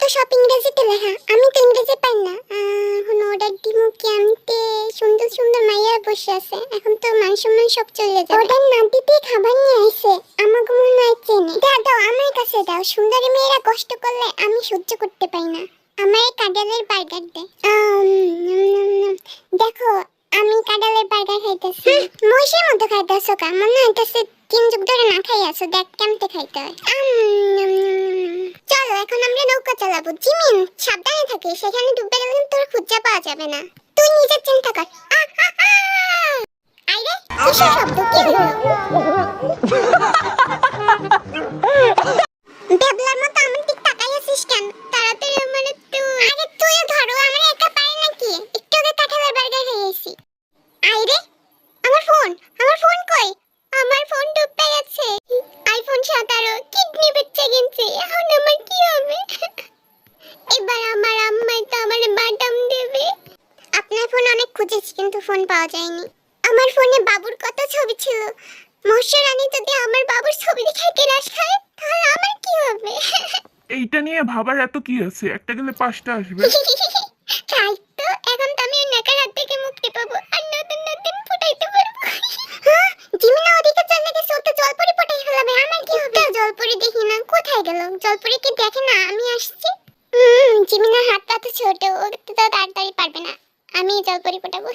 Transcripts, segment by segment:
তো সব ইংরেজিতে লেখা, আমি তো ইংরেজি পাই না। এখন অর্ডার দিমু কেমতে? সুন্দর সুন্দর মাইয়া বসে আছে, এখন তো মান সম্মান সব চলে যাবে। অর্ডার না দিতে খাবার নিয়ে আইছে, আমাকে মনে হয় চেনে। দাও দাও, আমার কাছে দাও। সুন্দরী মেয়েরা কষ্ট করলে আমি সহ্য করতে পারি না। আমার কাঁঠালের বার্গার দে। দেখো, আমি কাঁঠালের বার্গার খাইতেছি। মহিষের মতো খাইতেছো কা? মনে হইতেছে 3 যুগ ধরে না খাই আছো। দেখ কেমতে খাইতে হয়। চলো এখন আমরা নৌকা চালাবো। জিমিন সাবধানে থাকিস, সেখানে ডুবে গেলে তোর খুঁজে পাওয়া যাবে না। তুই নিজের চিন্তা কর। আইরে কিসের শব্দ? কি হলো? বেবলার মতো আমার দিক তাকাই আছিস কেন? তাড়াতাড়ি আমারে তুই। আরে তুই ধরো, আমার একা পারে নাকি? একটু আগে কাঁঠালের বার্গার খাইয়েছি। আইরে আমার ফোন কই? আমার ফোন ডুবে গেছে। আইফোন 17 কিডনি বেচে গেছে, এখন আমার কি হবে? এবার আমার আম্মাই তো আমারে বাদাম দেবে। আপনার ফোন অনেক খুঁজেছি কিন্তু ফোন পাওয়া যায়নি। আমার ফোনে বাবুর কত ছবি ছিল। মৎস্যরানী যদি আমার বাবুর ছবি দেখে কেলাস খায় তাহলে আমার কি হবে? এইটা নিয়ে ভাবার এত কি আছে, একটা গেলে 5টা আসবে। তাই তো, এখন তো আমি ওই নেকার হাত থেকে মুক্তি পাবো আর নতুন নতুন ফুটাইতে পারবো। হ্যাঁ, জিমিনা ওদিকে চলে গেছে, ও তো জলপরি ফুটাই ফেলাবে। আমার কি হবে? জলপরি দেখি না, কোথায় গেল? জলপরি কি দেখে না আমি আসছি? জিমিনার হাতটা তো ছোট, ও তো তাড়াতাড়ি পারবে না। আমি জলপরি ফুটাবো।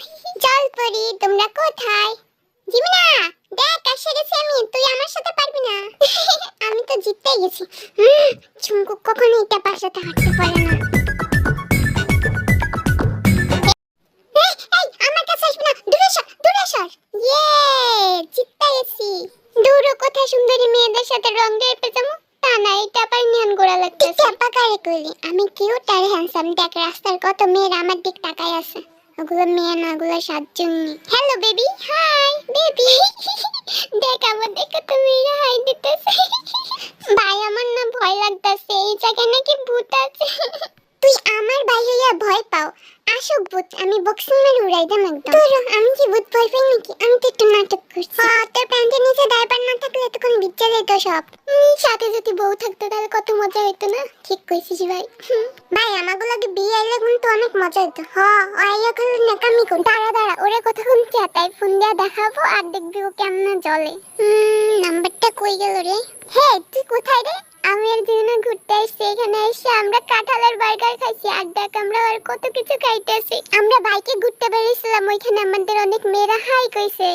জলপরি তোমরা কোথায়? জিমিনা দেখ, এসে গেছি আমি। তুই আমার সাথে পারবি না। আমি তো জিততেই গেছি। ঝুমকু কখনো এটা বাসাতে হাঁটতে পারে না। আমার কাছে আসবি না, দূরে সর, দূরে সর। ইয়ে, জিততে গেছি। দূরে কোথায় সুন্দরী মেয়েদের সাথে রং দিয়ে পেঁচামো? তা না, এটা আবার নিয়ন গোড়া লাগতেছে। চাপা কারে কইলি? আমি কিউট আর হ্যান্ডসাম। দেখ রাস্তার কত মেয়েরা আমার দিক তাকায় আছে। ওগুলো মেয়ে না, ওগুলো সাতজনী। Hello baby. Hi baby. দেখ আমার দেখে তো মেয়েরা হাই দিতেছে। ভাই আমার না ভয় লাগতেছে, এই জায়গায় নাকি ভূত আছে। তুই আমার ভাই হইয়া ভয় পাও? আসুক ভূত, আমি বক্সিং মেরে উড়াই দেব একদম। তোর আমি কি ভূত ভয় পাই নাকি? আমি তো একটু নাটক করছি। তোর প্যান্টের নিচে ডাইপার না থাকলে তখন বিচ্ছা যেত সব। সাথে যদি বউ থাকতো তাহলে কত মজা হতো না? ঠিক কইছিস ভাই। ভাই আমাগুলোকে বিয়ে আইলে কিন্তু অনেক মজা হতো। আইয়া খালি নাকামি কর। দাঁড়া, ওরে কথা শুনছি, তাই ফোন দিয়া দেখাবো আর দেখবি ও কেমনে জ্বলে। নাম্বারটা কই গেল রে? হে তুই কোথায় রে? আমি একদিনে ঘুরতে আসছি, এখানে এসে আমরা কাঁঠালের বার্গার খাইছি আর দেখ আমরা আর কত কিছু খাইতেছি। আমরা বাইকে ঘুরতে বেরিয়েছিলাম, ওইখানে আমাদের অনেক মেয়েরা হাই কইছে।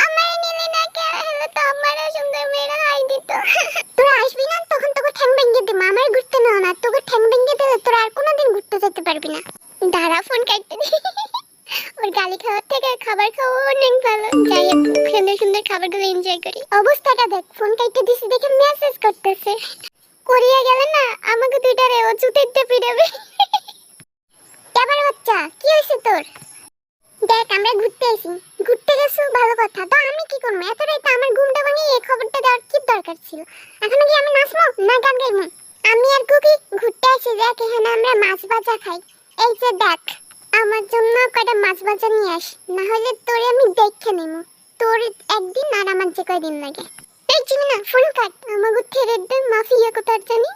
আমার নিলে না কে হলো তো আমারও সুন্দর মেয়েরা হাই দিত। তোরা আসবি না, তখন তোকে ঠ্যাং ভেঙে দিম। আমার ঘুরতে নাও না, তোকে ঠ্যাং ভেঙে দিলে তোরা আর কোনোদিন ঘুরতে যেতে পারবি না। দাঁড়া ফোন কাটতে দি। ওর গালি খাওয়ার থেকে খাবার খাওয়া অনেক ভালো। যাই হোক, সুন্দর সুন্দর খাবারগুলো এনজয় করি। অবস্থাটা দেখ, ফোন কাটতে দিছি দেখে মেসেজ করতেছে। করিয়া গেলে না আমাকে দুইটারে ও জুতেতে পিড়াবে। এবার বাচ্চা কি হইছে তোর? দেখ আমরা ঘুরতে আইছি। ঘুরতে গেছো ভালো কথা, তো আমি কি করব? এত রাতে আমার ঘুমটা ভাঙিয়ে এই খবরটা দেওয়ার কি দরকার ছিল? এখন কি আমি নাচবো না গান গাইবো? আমি আর কুকি ঘুরতে আইছি। দেখ এখানে আমরা মাছ ভাজা খাই। এই যে দেখ, আমার জন্য কয়টা মাছ ভাজা নিয়ে আস, না হলে তোরে আমি দেখে নেব। তোর একদিন আর আমার যে কয়দিন লাগে। এই চিনি না, ফোন কাট। আমাকে ছেড়ে দে, মাফিয়া কোথার জানি।